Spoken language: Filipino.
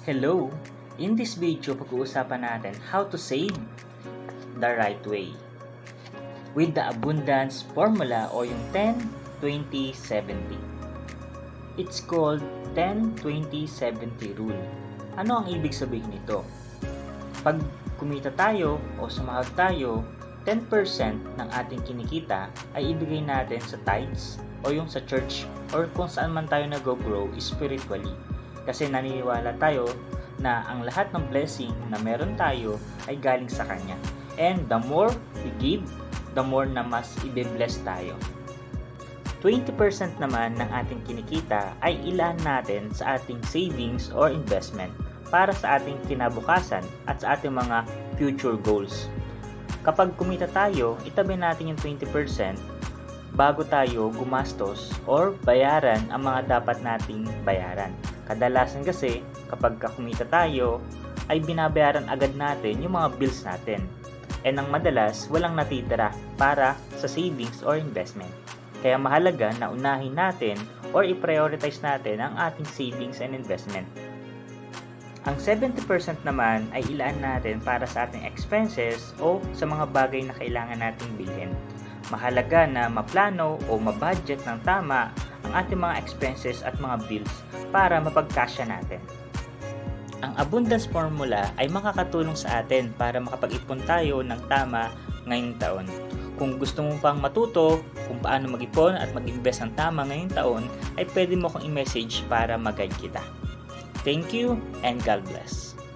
Hello! In this video, pag-uusapan natin how to save the right way with the abundance formula o yung 10-20-70. It's called 10-20-70 rule. Ano ang ibig sabihin nito? Pag kumita tayo o sumahod tayo, 10% ng ating kinikita ay ibigay natin sa tithes o yung sa church or kung saan man tayo nag-grow spiritually. Kasi naniniwala tayo na ang lahat ng blessing na meron tayo ay galing sa Kanya. And the more we give, the more na mas i-bless tayo. 20% naman ng ating kinikita ay ilaan natin sa ating savings or investment para sa ating kinabukasan at sa ating mga future goals. Kapag kumita tayo, itabi natin yung 20% bago tayo gumastos or bayaran ang mga dapat nating bayaran. Kadalasan kasi kapag kumita tayo ay binabayaran agad natin yung mga bills natin. And ang madalas walang natitira para sa savings or investment. Kaya mahalaga na unahin natin or i-prioritize natin ang ating savings and investment. Ang 70% naman ay ilaan natin para sa ating expenses o sa mga bagay na kailangan nating bilhin. Mahalaga na maplano o mabudget ng tama ang ating mga expenses at mga bills para mapagkasya natin. Ang abundance formula ay makakatulong sa atin para makapag-ipon tayo ng tama ngayong taon. Kung gusto mo pang matuto kung paano mag-ipon at mag-invest ng tama ngayong taon, ay pwede mo akong i-message para mag-guide kita. Thank you and God bless.